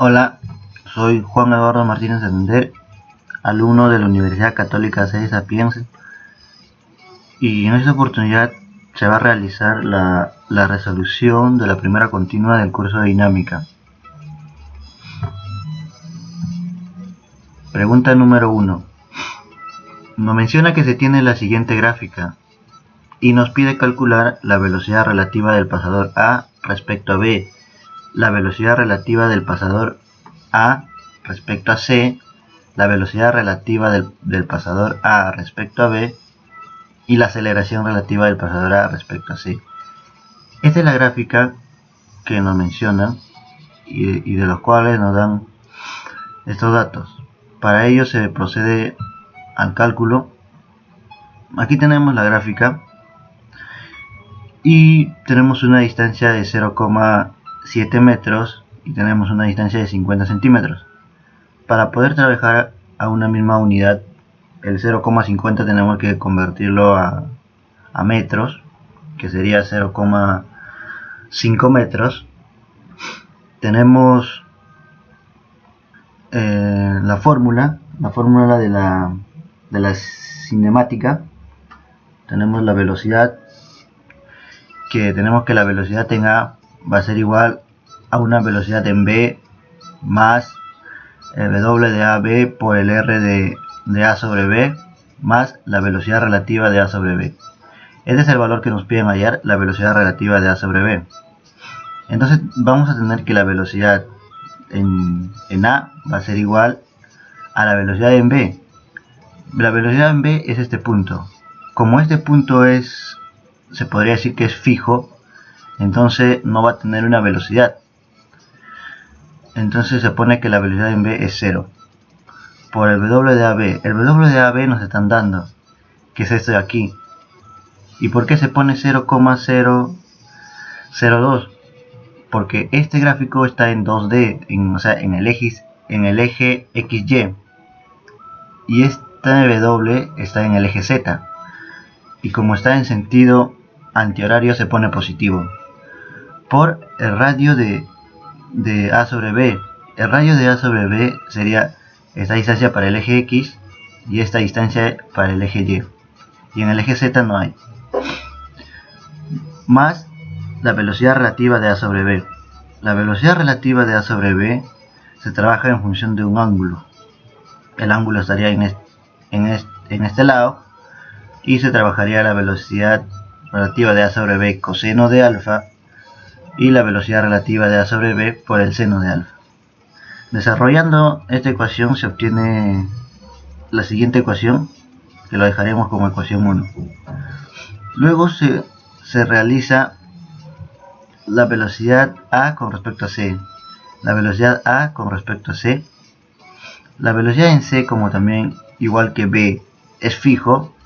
Hola, soy Juan Eduardo Martínez Santander, alumno de la Universidad Católica Sede Sapienza, y en esta oportunidad se va a realizar la resolución de la primera continua del curso de dinámica. Pregunta número 1. Nos menciona que se tiene la siguiente gráfica y nos pide calcular la velocidad relativa del pasador A respecto a B, la velocidad relativa del pasador A respecto a C, la velocidad relativa del pasador A respecto a B y la aceleración relativa del pasador A respecto a C. Esta es la gráfica que nos mencionan y de los cuales nos dan estos datos. Para ello se procede al cálculo. Aquí tenemos la gráfica y tenemos una distancia de 0,7 metros y tenemos una distancia de 50 centímetros. Para poder trabajar a una misma unidad, el 0,50 tenemos que convertirlo a metros, que sería 0,5 metros. Tenemos la fórmula de la cinemática. Tenemos la velocidad, que tenemos que la velocidad en A va a ser igual a una velocidad en B más el W de AB por el R de A sobre B más la velocidad relativa de A sobre B. Este es el valor que nos piden hallar, la velocidad relativa de A sobre B. Entonces vamos a tener que la velocidad en A va a ser igual a la velocidad en B. La velocidad en B es este punto. Como este punto se podría decir que es fijo, entonces no va a tener una velocidad. Entonces se pone que la velocidad en B es 0 por el W de AB. El W de AB nos están dando, que es esto de aquí. ¿Y por qué se pone 0,002? Porque este gráfico está en 2D, o sea, en el eje XY, y esta W está en el eje Z, y como está en sentido antihorario se pone positivo por el radio de A sobre B. El radio de A sobre B sería esta distancia para el eje X y esta distancia para el eje Y, y en el eje Z no hay, más la velocidad relativa de A sobre B. La velocidad relativa de A sobre B se trabaja en función de un ángulo. El ángulo estaría en este lado, y se trabajaría la velocidad relativa de A sobre B coseno de alfa y la velocidad relativa de A sobre B por el seno de alfa. Desarrollando esta ecuación se obtiene la siguiente ecuación, que lo dejaremos como ecuación 1. Luego se realiza la velocidad A con respecto a C, la velocidad A con respecto a C. La velocidad en C, como también igual que B es fijo,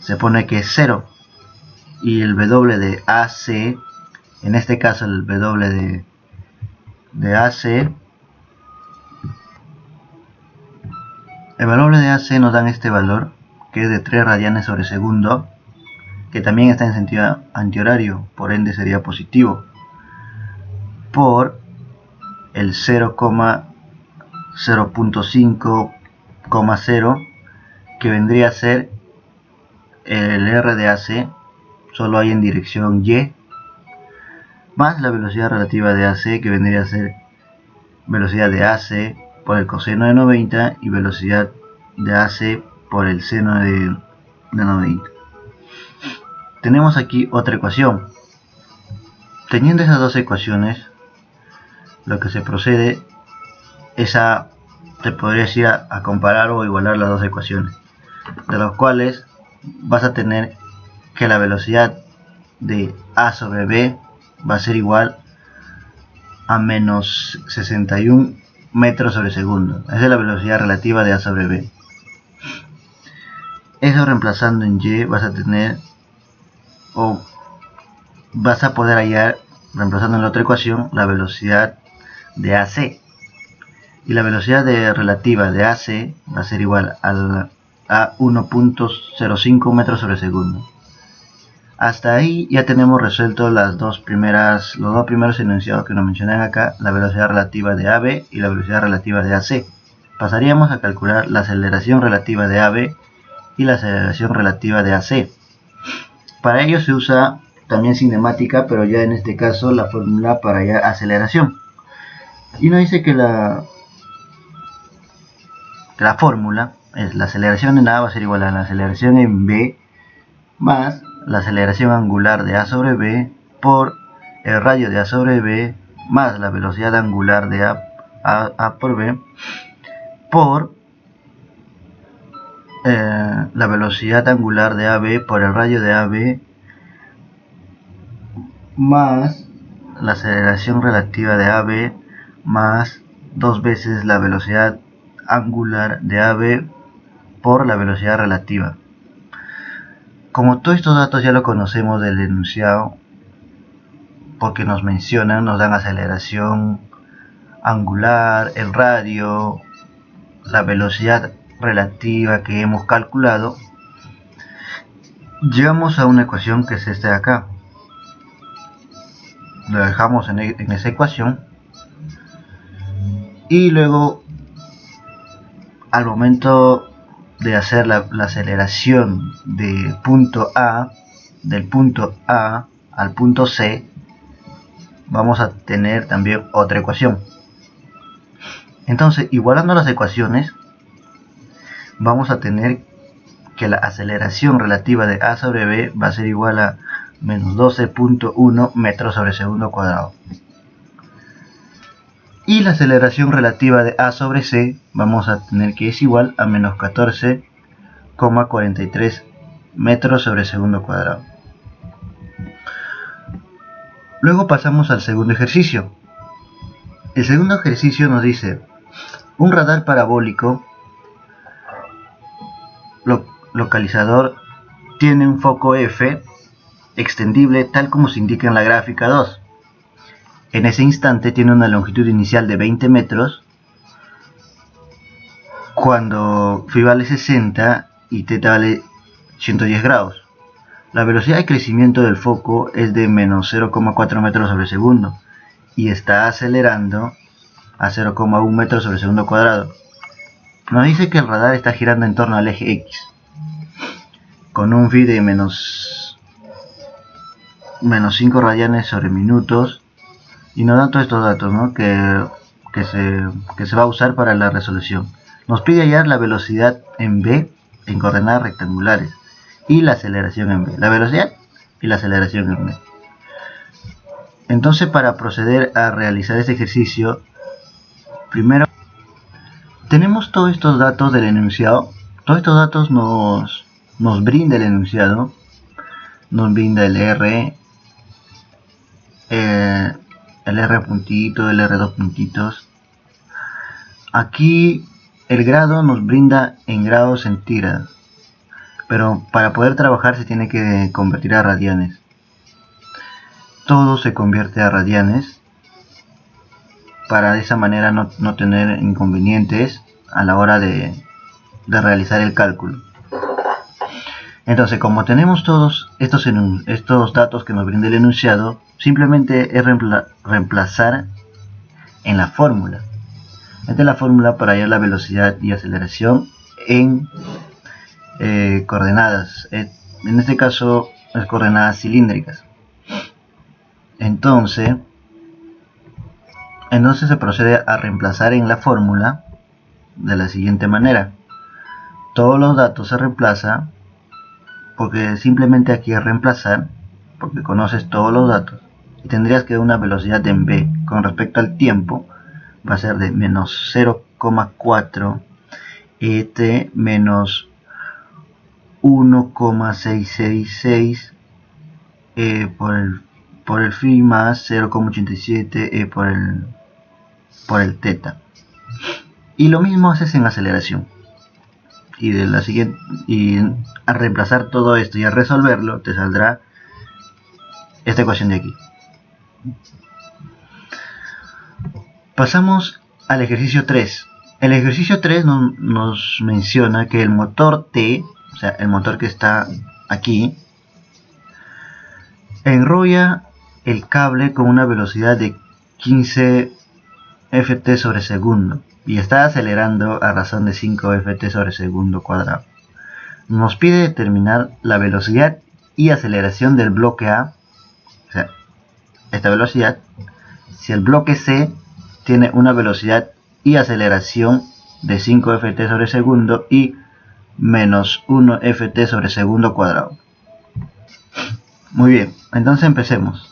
se pone que es 0, y el W de AC, en este caso el W de AC, el W de AC nos dan este valor, que es de 3 radianes sobre segundo, que también está en sentido antihorario, por ende sería positivo, por el 0,0.5,0, que vendría a ser el R de AC, solo hay en dirección Y, más la velocidad relativa de AC, que vendría a ser velocidad de AC por el coseno de 90 y velocidad de AC por el seno de 90. Tenemos aquí otra ecuación. Teniendo esas dos ecuaciones, lo que se procede es se podría decir a comparar o igualar las dos ecuaciones, de las cuales vas a tener que la velocidad de A sobre B va a ser igual a menos 61 metros sobre segundo. Esa es la velocidad relativa de A sobre B. Eso reemplazando en Y vas a tener, o vas a poder hallar, reemplazando en la otra ecuación, la velocidad de AC. Y la velocidad relativa de AC va a ser igual a 1.05 metros sobre segundo. Hasta ahí ya tenemos resuelto los dos primeros enunciados que nos mencionan acá, la velocidad relativa de AB y la velocidad relativa de AC. Pasaríamos a calcular la aceleración relativa de AB y la aceleración relativa de AC. Para ello se usa también cinemática, pero ya en este caso la fórmula para ya aceleración. Y nos dice que la fórmula es la aceleración en A va a ser igual a la aceleración en B más la aceleración angular de A sobre B por el radio de A sobre B más la velocidad angular de A por B por la velocidad angular de AB por el radio de AB más la aceleración relativa de AB más 2 veces la velocidad angular de AB por la velocidad relativa. Como todos estos datos ya lo conocemos del enunciado, porque nos mencionan, nos dan aceleración angular, el radio, la velocidad relativa que hemos calculado, llegamos a una ecuación que es esta de acá. Lo dejamos en esa ecuación y luego al momento de hacer la aceleración del punto A al punto C, vamos a tener también otra ecuación. Entonces, igualando las ecuaciones, vamos a tener que la aceleración relativa de A sobre B va a ser igual a menos 12.1 metros sobre segundo cuadrado. Y la aceleración relativa de A sobre C vamos a tener que es igual a menos 14,43 metros sobre segundo cuadrado. Luego pasamos al segundo ejercicio. El segundo ejercicio nos dice: un radar parabólico localizador tiene un foco F extendible tal como se indica en la gráfica 2. En ese instante tiene una longitud inicial de 20 metros cuando phi vale 60 y θ vale 110 grados. La velocidad de crecimiento del foco es de menos 0,4 metros sobre segundo y está acelerando a 0,1 metros sobre segundo cuadrado. Nos dice que el radar está girando en torno al eje X con un phi de menos 5 radianes sobre minutos, y nos dan todos estos datos, ¿no? que se va a usar para la resolución. Nos pide hallar la velocidad en B en coordenadas rectangulares y la aceleración en B, la velocidad y la aceleración en B. Entonces, para proceder a realizar este ejercicio, primero tenemos todos estos datos del enunciado. Todos estos datos nos brinda el enunciado, nos brinda el R puntito, el R dos puntitos. Aquí el grado nos brinda en grados centígrados, pero para poder trabajar se tiene que convertir a radianes. Todo se convierte a radianes para de esa manera no tener inconvenientes a la hora de realizar el cálculo. Entonces, como tenemos todos estos datos que nos brinda el enunciado, simplemente es reemplazar en la fórmula. Esta es la fórmula para hallar la velocidad y aceleración en coordenadas. En este caso, las coordenadas cilíndricas. Entonces se procede a reemplazar en la fórmula de la siguiente manera. Todos los datos se reemplazan, porque simplemente aquí es reemplazar, porque conoces todos los datos, y tendrías que una velocidad en B con respecto al tiempo va a ser de menos 0,4 ET menos 1,666 por el phi más 0,87 por el θ. Y lo mismo haces en aceleración. Y al reemplazar todo esto y al resolverlo, te saldrá esta ecuación de aquí. Pasamos al ejercicio 3. El ejercicio 3 nos menciona que el motor T, o sea, el motor que está aquí, enrolla el cable con una velocidad de 15 ft sobre segundo y está acelerando a razón de 5 ft sobre segundo cuadrado. Nos pide determinar la velocidad y aceleración del bloque A, o sea, esta velocidad, si el bloque C tiene una velocidad y aceleración de 5 ft sobre segundo y menos 1 ft sobre segundo cuadrado. Muy bien, entonces empecemos.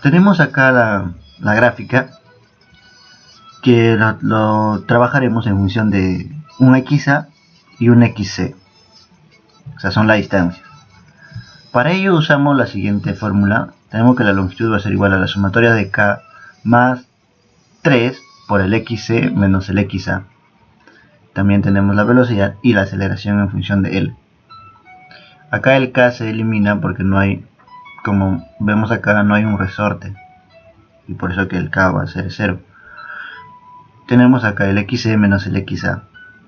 Tenemos acá la gráfica que lo trabajaremos en función de un XA y un XC, o sea, son las distancias. Para ello usamos la siguiente fórmula. Tenemos que la longitud va a ser igual a la sumatoria de K más 3 por el XC menos el XA. También tenemos la velocidad y la aceleración en función de L. Acá el K se elimina porque no hay, como vemos acá, no hay un resorte, y por eso que el K va a ser 0. Tenemos acá el XC menos el XA,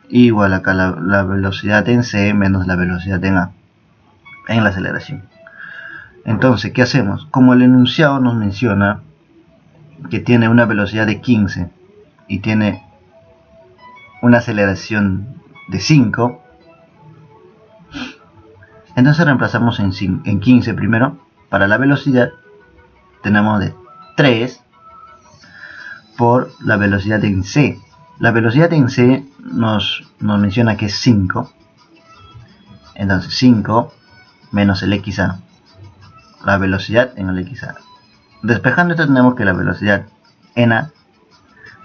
igual acá la velocidad en C menos la velocidad en A, en la aceleración. Entonces, ¿qué hacemos? Como el enunciado nos menciona que tiene una velocidad de 15 y tiene una aceleración de 5, entonces reemplazamos en 15 primero. Para la velocidad tenemos de 3 por la velocidad en C. La velocidad en C nos menciona que es 5. Entonces 5 menos el XA, la velocidad en el XA. Despejando esto tenemos que la velocidad en A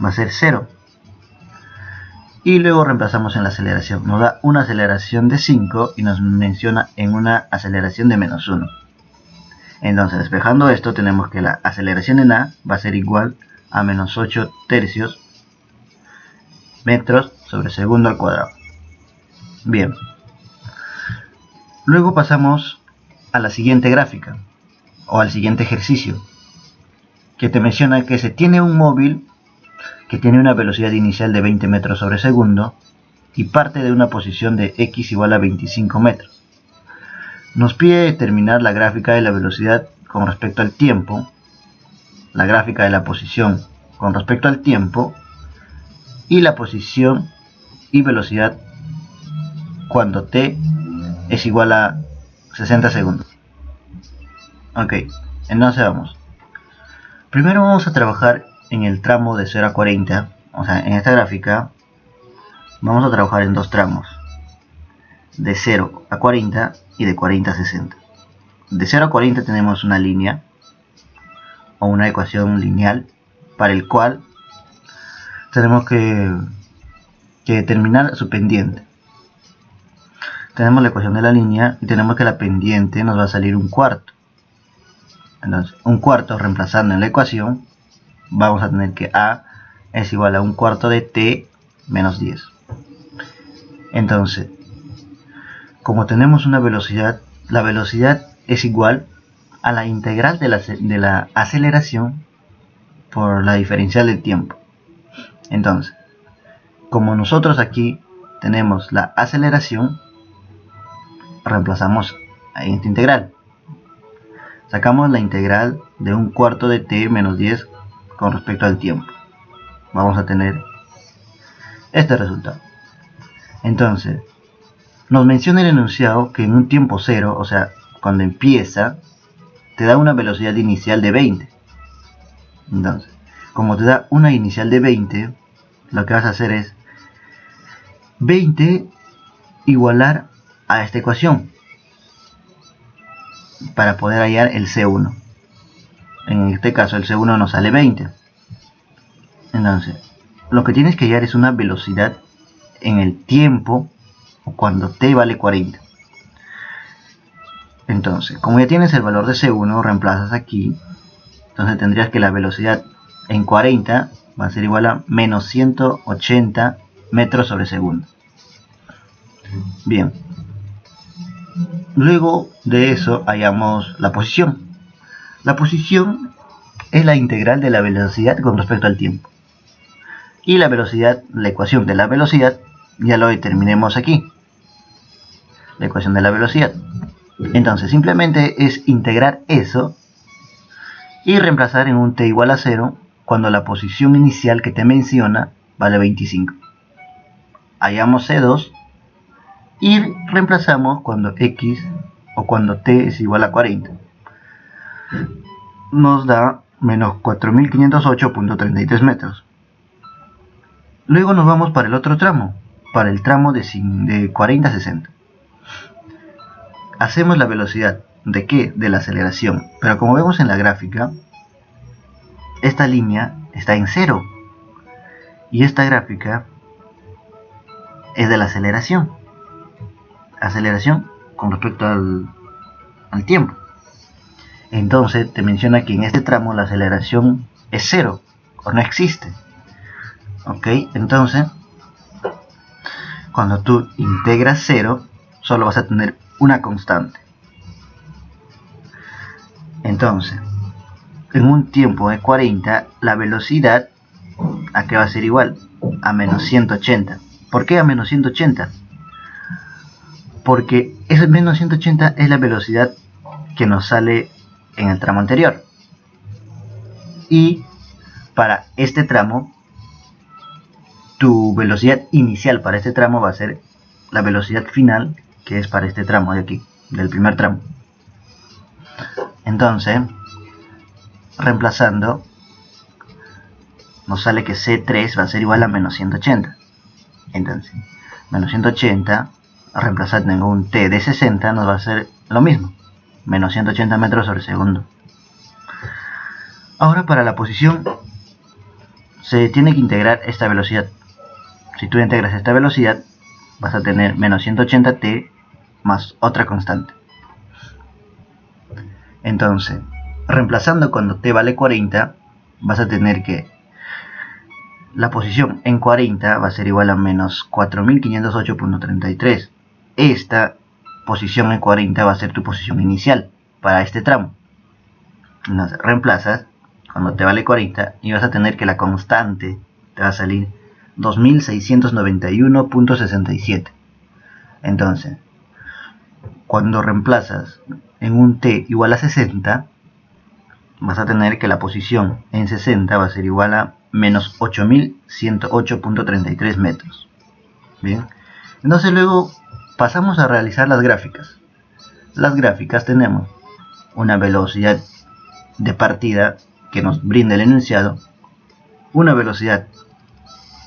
va a ser 0. Y luego reemplazamos en la aceleración. Nos da una aceleración de 5 y nos menciona en una aceleración de menos 1. Entonces, despejando esto, tenemos que la aceleración en A va a ser igual a menos 8 tercios metros sobre segundo al cuadrado. Bien. Luego pasamos a la siguiente gráfica o al siguiente ejercicio, que te menciona que se tiene un móvil que tiene una velocidad inicial de 20 metros sobre segundo y parte de una posición de x igual a 25 metros. Nos pide determinar la gráfica de la velocidad con respecto al tiempo, la gráfica de la posición con respecto al tiempo y la posición y velocidad cuando t es igual a 60 segundos. Ok, entonces vamos. Primero vamos a trabajar en el tramo de 0 a 40, o sea, en esta gráfica vamos a trabajar en dos tramos, de 0 a 40 y de 40 a 60. De 0 a 40 tenemos una línea o una ecuación lineal para el cual tenemos que determinar su pendiente. Tenemos la ecuación de la línea y tenemos que la pendiente nos va a salir un cuarto. Entonces, un cuarto reemplazando en la ecuación, vamos a tener que A es igual a un cuarto de t menos 10. Entonces, como tenemos una velocidad, la velocidad es igual a la integral de la aceleración por la diferencial del tiempo. Entonces, como nosotros aquí tenemos la aceleración, reemplazamos en esta integral. Sacamos la integral de un cuarto de t menos 10 con respecto al tiempo. Vamos a tener este resultado. Entonces, nos menciona el enunciado que en un tiempo cero, o sea, cuando empieza, te da una velocidad inicial de 20. Entonces, como te da una inicial de 20, lo que vas a hacer es 20 igualar a esta ecuación para poder hallar el C1. En este caso el C1 nos sale 20. Entonces, lo que tienes que hallar es una velocidad en el tiempo cuando t vale 40. Entonces, como ya tienes el valor de C1, reemplazas aquí. Entonces tendrías que la velocidad en 40 va a ser igual a menos 180 metros sobre segundo. Bien. Luego de eso hallamos la posición. La posición es la integral de la velocidad con respecto al tiempo. Y la velocidad, la ecuación de la velocidad, ya lo determinemos aquí. La ecuación de la velocidad. Entonces simplemente es integrar eso y reemplazar en un t igual a 0 cuando la posición inicial que te menciona vale 25. Hallamos C2 y reemplazamos cuando x o cuando t es igual a 40. Nos da menos 4508.33 metros. Luego nos vamos para el otro tramo, para el tramo de 40 a 60. Hacemos la velocidad ¿de qué? De la aceleración, pero como vemos en la gráfica, esta línea está en 0 y esta gráfica es de la aceleración con respecto al tiempo. Entonces te menciona que en este tramo la aceleración es 0 o no existe. Ok, entonces cuando tú integras 0 solo vas a tener una constante. Entonces en un tiempo de 40 la velocidad ¿a qué va a ser igual? A menos 180. ¿Por qué a menos 180? Porque ese menos 180 es la velocidad que nos sale en el tramo anterior. Y para este tramo, tu velocidad inicial para este tramo va a ser la velocidad final, que es para este tramo de aquí, del primer tramo. Entonces, reemplazando, nos sale que C3 va a ser igual a menos 180. Entonces, menos 180 reemplazando en un t de 60 nos va a ser lo mismo, menos 180 metros sobre segundo. Ahora para la posición se tiene que integrar esta velocidad. Si tú integras esta velocidad vas a tener menos 180t más otra constante. Entonces, reemplazando cuando t vale 40, vas a tener que la posición en 40 va a ser igual a menos 4508.33. Esta posición en 40 va a ser tu posición inicial para este tramo. Entonces, reemplazas cuando te vale 40 y vas a tener que la constante te va a salir 2691.67. Entonces, cuando reemplazas en un t igual a 60, vas a tener que la posición en 60 va a ser igual a menos 8108.33 metros. Bien, entonces luego pasamos a realizar las gráficas. Las gráficas tenemos una velocidad de partida que nos brinda el enunciado, una velocidad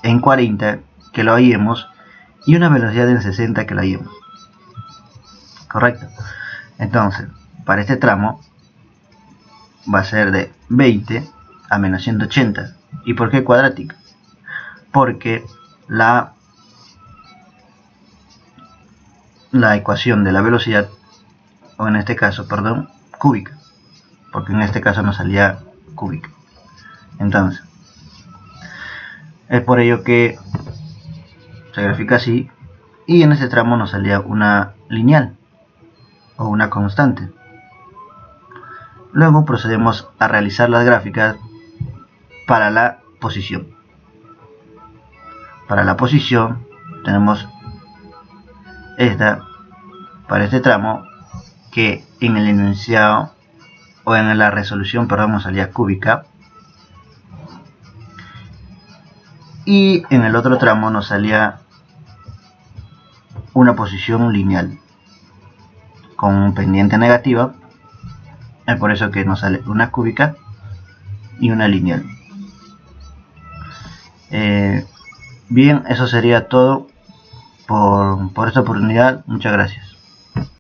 en 40 que lo hallemos y una velocidad en 60 que lo hallemos. Correcto. Entonces, para este tramo va a ser de 20 a menos 180. ¿Y por qué cuadrática? Porque la ecuación de la velocidad, o en este caso, perdón, cúbica, porque en este caso nos salía cúbica. Entonces, es por ello que se grafica así, y en este tramo nos salía una lineal o una constante. Luego procedemos a realizar las gráficas para la posición. Para la posición tenemos esta para este tramo, que en el enunciado o en la resolución, perdón, nos salía cúbica, y en el otro tramo nos salía una posición lineal con pendiente negativa. Es por eso que nos sale una cúbica y una lineal. Bien, eso sería todo por esta oportunidad. Muchas gracias.